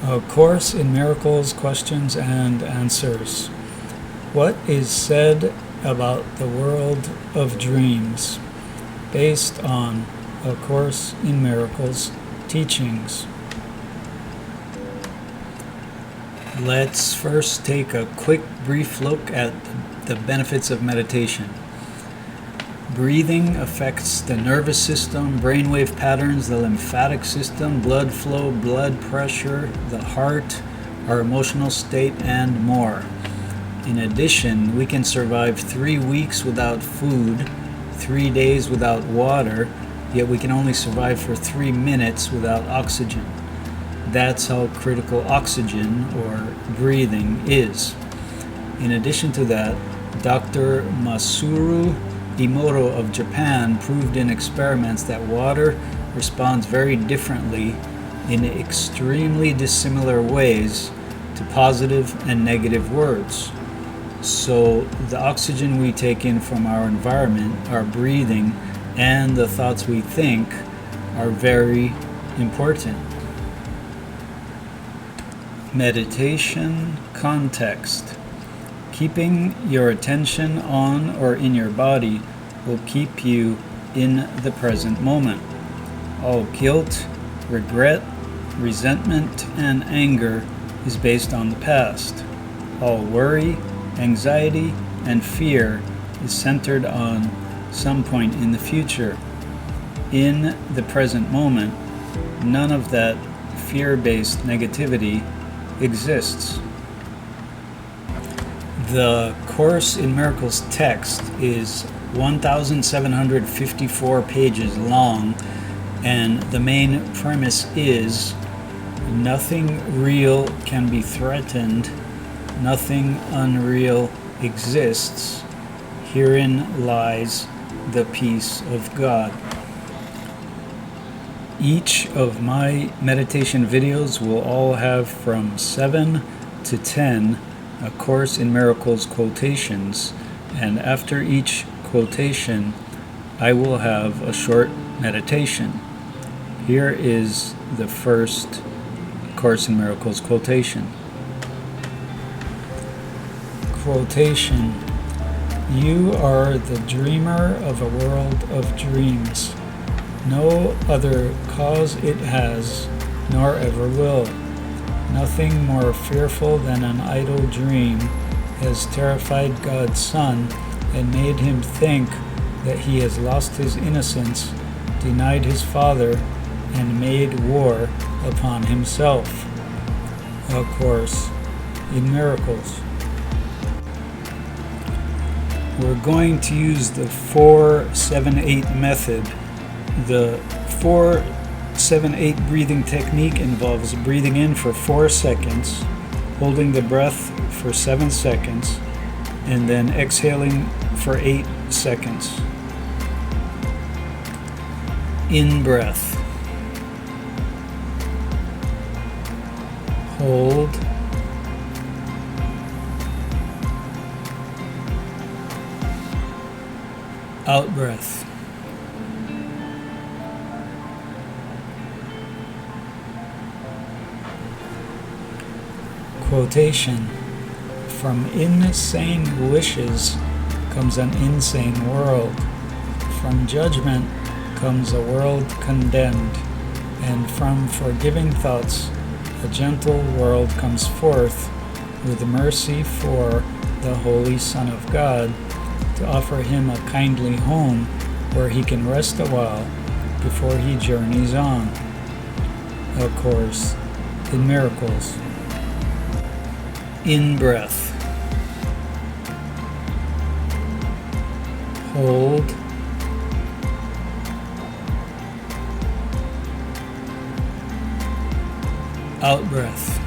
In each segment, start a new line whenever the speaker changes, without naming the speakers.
A Course in Miracles, Questions and Answers. What is said about the world of dreams based on A Course in Miracles teachings? Let's first take a quick brief look at the benefits of meditation. Breathing affects the nervous system, brainwave patterns, the lymphatic system, blood flow, blood pressure, the heart, our emotional state, and more. In addition, we can survive 3 weeks without food, 3 days without water, yet we can only survive for 3 minutes without oxygen. That's how critical oxygen, or breathing, is. In addition to that, Dr. Masaru Emoto of Japan proved in experiments that water responds very differently in extremely dissimilar ways to positive and negative words. So the oxygen we take in from our environment, our breathing, and the thoughts we think are very important. Meditation context. Keeping your attention on or in your body will keep you in the present moment. All guilt, regret, resentment, and anger is based on the past. All worry, anxiety, and fear is centered on some point in the future. In the present moment, none of that fear-based negativity exists. The Course in Miracles text is 1,754 pages long, and the main premise is nothing real can be threatened, nothing unreal exists. Herein lies the peace of God. Each of my meditation videos will all have from 7 to 10 A Course in Miracles quotations, and after each quotation, I will have a short meditation. Here is the first Course in Miracles quotation. Quotation: "You are the dreamer of a world of dreams. No other cause it has, nor ever will. Nothing more fearful than an idle dream has terrified God's Son and made him think that he has lost his innocence, denied his Father, and made war upon himself." A Course in Miracles. We're going to use the 4-7-8 method. The 4-7-8 breathing technique involves breathing in for 4 seconds, holding the breath for 7 seconds, and then exhaling for 8 seconds. In breath. Hold. Out breath. Quotation: "From insane wishes comes an insane world. From judgment comes a world condemned. And from forgiving thoughts, a gentle world comes forth with mercy for the Holy Son of God, to offer him a kindly home where he can rest a while before he journeys on." A Course in Miracles. In breath. Hold. Out breath.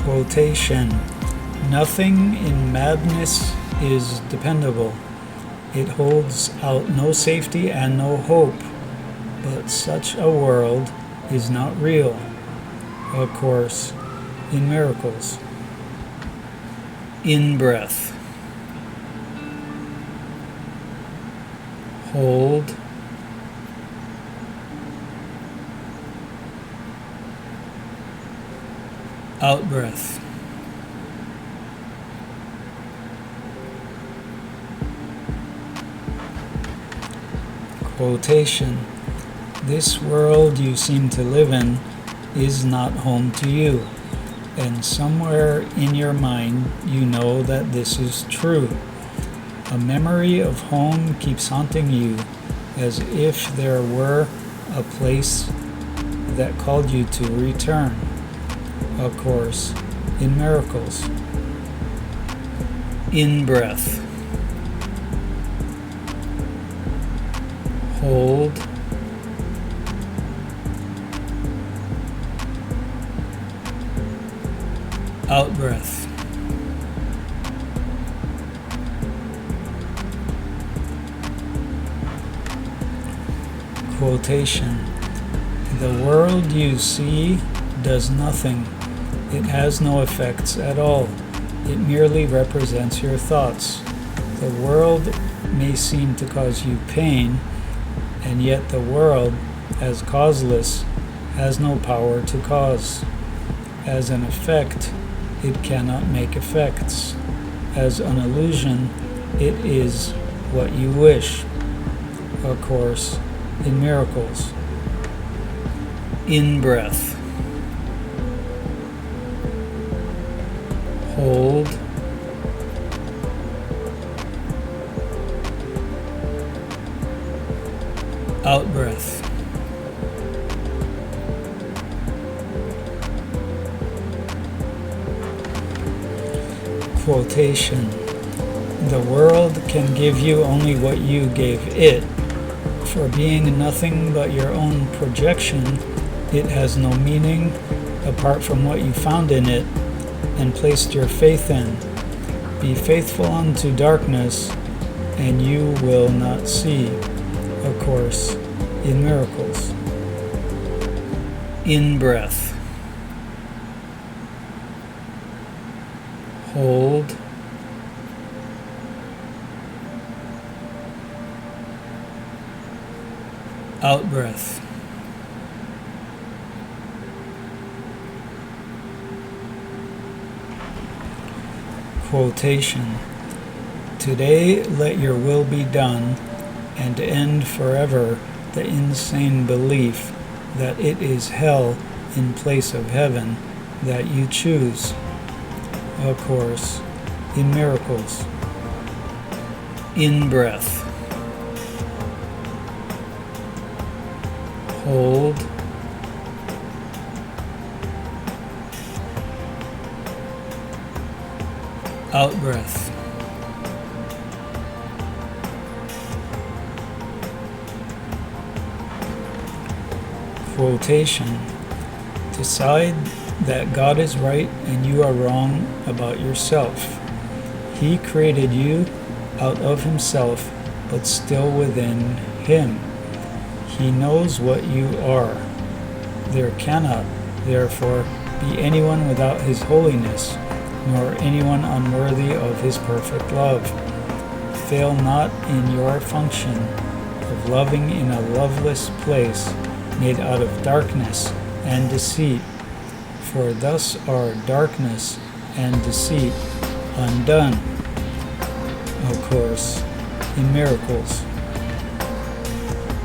Quotation: "Nothing in madness is dependable. It holds out no safety and no hope. But such a world is not real." A Course in Miracles. In breath. hold, out breath. Quotation: this world you seem to live in is not home to you, and somewhere in your mind you know that this is true. A memory of home keeps haunting you as if there were a place that called you to return. A Course in Miracles. In breath. Hold. Out breath. Quotation: the world you see does nothing. It has no effects at all. It merely represents your thoughts. The world may seem to cause you pain, and yet the world, as causeless, has no power to cause. As an effect, it cannot make effects. As an illusion, it is what you wish. A Course in Miracles. In breath. Hold. Out breath. Quotation: the world can give you only what you gave it. For being nothing but your own projection, it has no meaning apart from what you found in it and placed your faith in. Be faithful unto darkness, and you will not see. A Course in Miracles. In breath. Hold. Out breath. Quotation: today let your will be done and end forever the insane belief that it is hell in place of heaven that you choose. A Course in Miracles. In breath. Hold. Out breath. Quotation: decide that God is right and you are wrong about yourself. He created you out of himself, but still within him. He knows what you are. There cannot, therefore, be anyone without his holiness, nor anyone unworthy of his perfect love. Fail not in your function of loving in a loveless place made out of darkness and deceit, for thus are darkness and deceit undone. A Course in Miracles.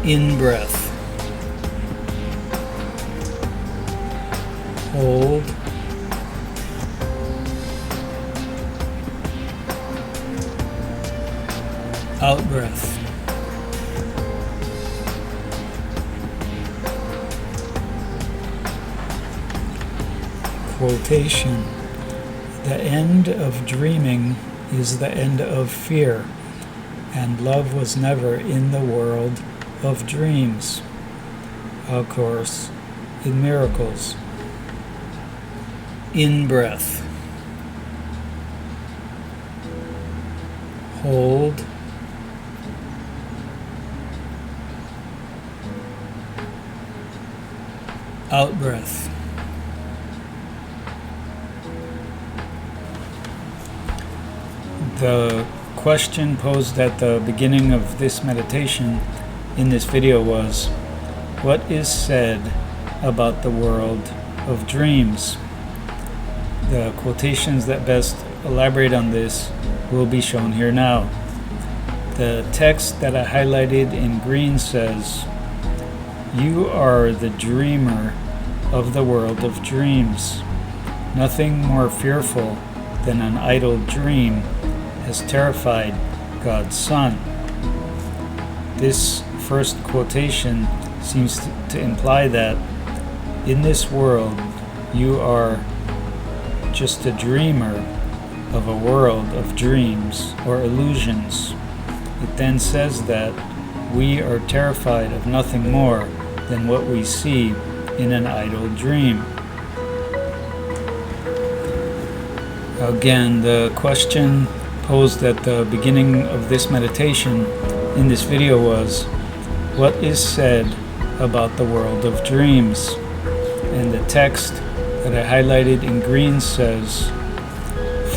In breath. Hold. Out breath. Quotation: the end of dreaming is the end of fear, and love was never in the world of dreams. A Course in Miracles. In breath. Hold. Out breath. The question posed at the beginning of this meditation in this video was, what is said about the world of dreams? The quotations that best elaborate on this will be shown here now. The text that I highlighted in green says, "You are the dreamer of the world of dreams. Nothing more fearful than an idle dream has terrified God's Son." This first quotation seems to imply that in this world you are just a dreamer of a world of dreams or illusions. It then says that we are terrified of nothing more than what we see in an idle dream. Again, the question posed at the beginning of this meditation in this video was, what is said about the world of dreams? And the text that I highlighted in green says,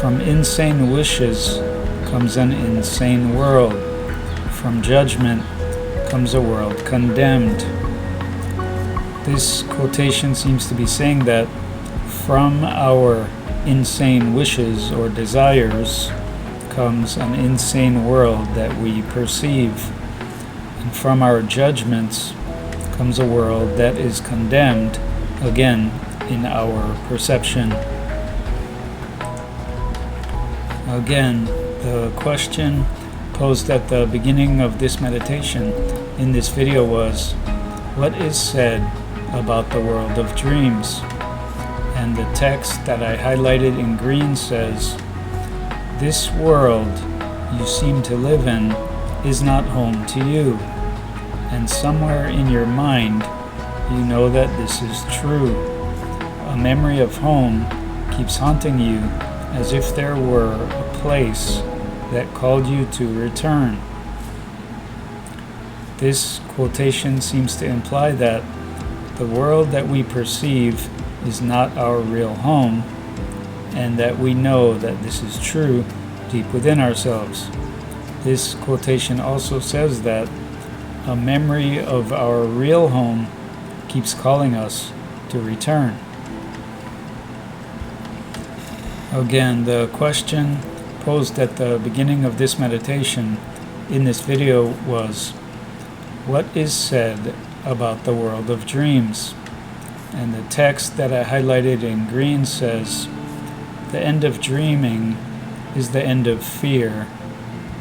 "From insane wishes comes an insane world. From judgment comes a world condemned." This quotation seems to be saying that from our insane wishes or desires comes an insane world that we perceive. And from our judgments comes a world that is condemned, again, in our perception. Again, the question posed at the beginning of this meditation in this video was, what is said about the world of dreams? And the text that I highlighted in green says, "This world you seem to live in is not home to you, and somewhere in your mind you know that this is true. A memory of home keeps haunting you as if there were a place that called you to return." This quotation seems to imply that the world that we perceive is not our real home, and that we know that this is true deep within ourselves. This quotation also says that a memory of our real home keeps calling us to return. Again, the question posed at the beginning of this meditation in this video was, what is said about the world of dreams? And the text that I highlighted in green says, "The end of dreaming is the end of fear,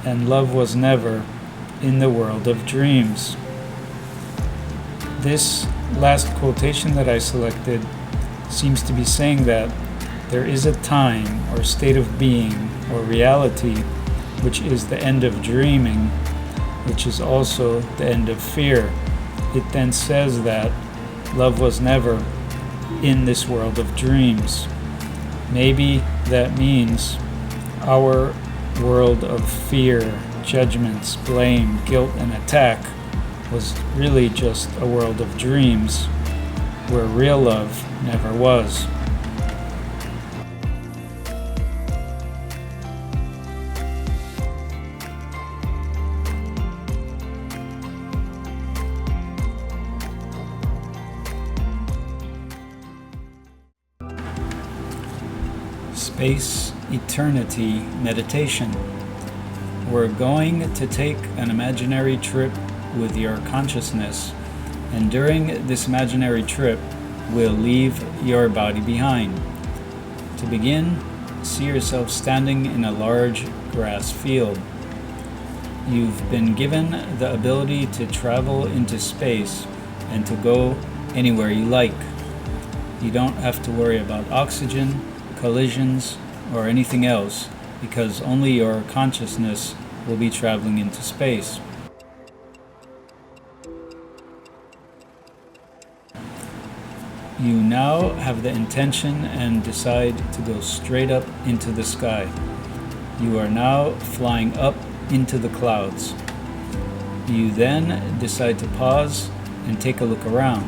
and love was never in the world of dreams." This last quotation that I selected seems to be saying that there is a time or state of being or reality which is the end of dreaming, which is also the end of fear. It then says that love was never in this world of dreams. Maybe that means our world of fear, judgments, blame, guilt, and attack was really just a world of dreams where real love never was. Space Eternity Meditation. We're going to take an imaginary trip with your consciousness, and during this imaginary trip, we'll leave your body behind. To begin, see yourself standing in a large grass field. You've been given the ability to travel into space and to go anywhere you like. You don't have to worry about oxygen, collisions, or anything else, because only your consciousness will be traveling into space. You now have the intention and decide to go straight up into the sky. You are now flying up into the clouds. You then decide to pause and take a look around.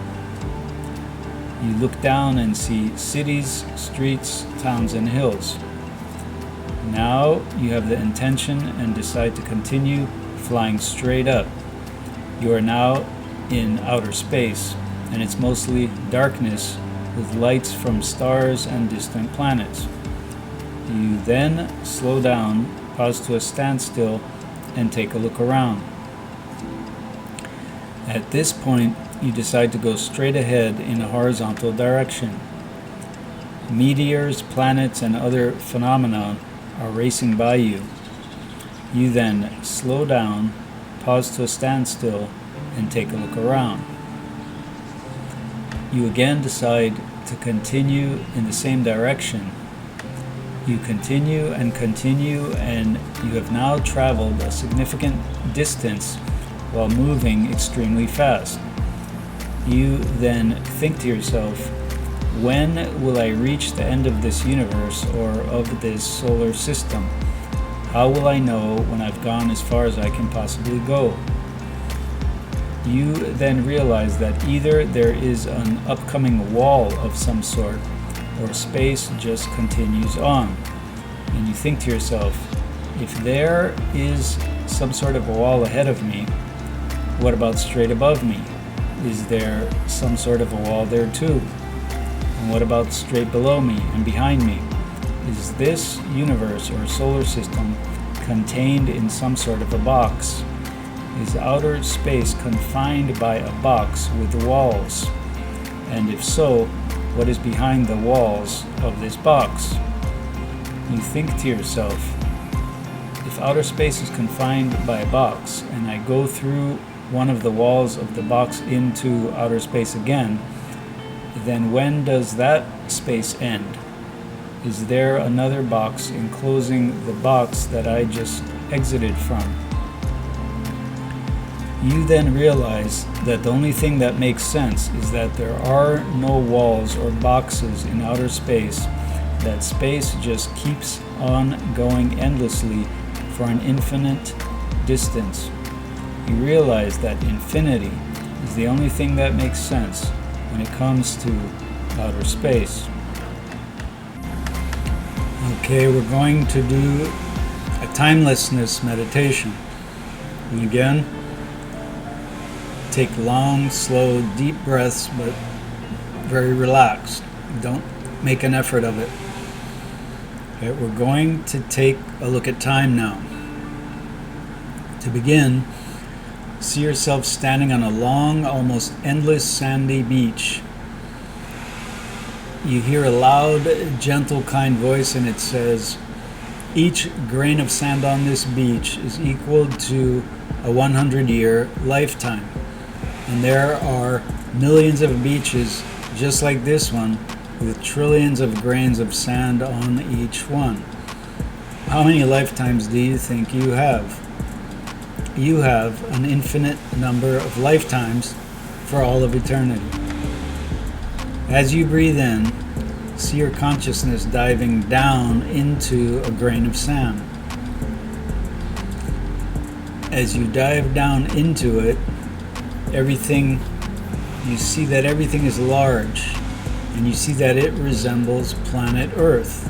You look down and see cities, streets, towns, and hills. Now you have the intention and decide to continue flying straight up. You are now in outer space, and it's mostly darkness with lights from stars and distant planets. You then slow down, pause to a standstill, and take a look around. At this point, you decide to go straight ahead in a horizontal direction. Meteors, planets, and other phenomena are racing by you. You then slow down, pause to a standstill, and take a look around. You again decide to continue in the same direction. You continue, and you have now traveled a significant distance while moving extremely fast. You then think to yourself, when will I reach the end of this universe or of this solar system? How will I know when I've gone as far as I can possibly go? You then realize that either there is an upcoming wall of some sort, or space just continues on. And you think to yourself, if there is some sort of a wall ahead of me, what about straight above me? Is there some sort of a wall there too? And what about straight below me and behind me? Is this universe or solar system contained in some sort of a box? Is outer space confined by a box with walls? And if so, what is behind the walls of this box? You think to yourself, if outer space is confined by a box and I go through one of the walls of the box into outer space again, then when does that space end? Is there another box enclosing the box that I just exited from? You then realize that the only thing that makes sense is that there are no walls or boxes in outer space, that space just keeps on going endlessly for an infinite distance. You realize that infinity is the only thing that makes sense when it comes to outer space. Okay, we're going to do a timelessness meditation. And again, take long, slow, deep breaths, but very relaxed. Don't make an effort of it. Okay, we're going to take a look at time now. To begin, see yourself standing on a long, almost endless sandy beach. You hear a loud, gentle, kind voice, and it says, each grain of sand on this beach is equal to a 100-year lifetime. And there are millions of beaches just like this one with trillions of grains of sand on each one. How many lifetimes do you think you have? You have an infinite number of lifetimes for all of eternity. As you breathe in, see your consciousness diving down into a grain of sand. As you dive down into it, you see that everything is large, and you see that it resembles planet Earth.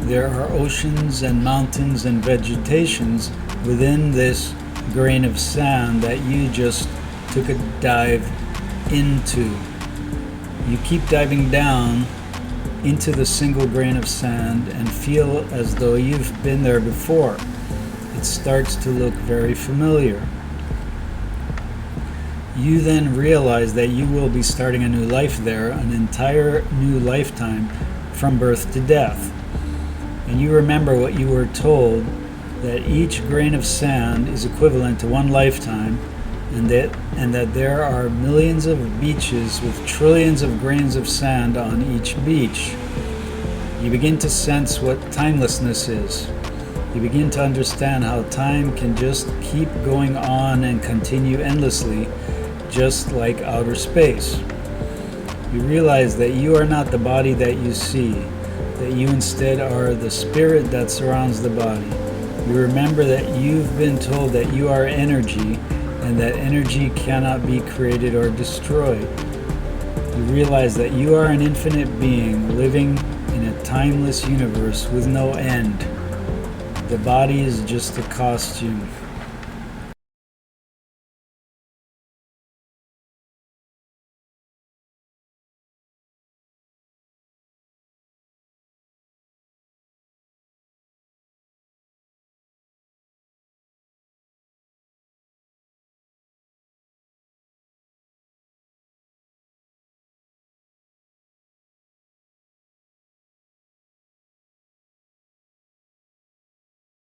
There are oceans and mountains and vegetations within this grain of sand that you just took a dive into. You keep diving down into the single grain of sand and feel as though you've been there before. It starts to look very familiar. You then realize that you will be starting a new life there, an entire new lifetime from birth to death. And you remember what you were told, that each grain of sand is equivalent to one lifetime, and that there are millions of beaches with trillions of grains of sand on each beach. You begin to sense what timelessness is. You begin to understand how time can just keep going on and continue endlessly, just like outer space. You realize that you are not the body that you see, that you instead are the spirit that surrounds the body. You remember that you've been told that you are energy, and that energy cannot be created or destroyed. You realize that you are an infinite being living in a timeless universe with no end. The body is just a costume.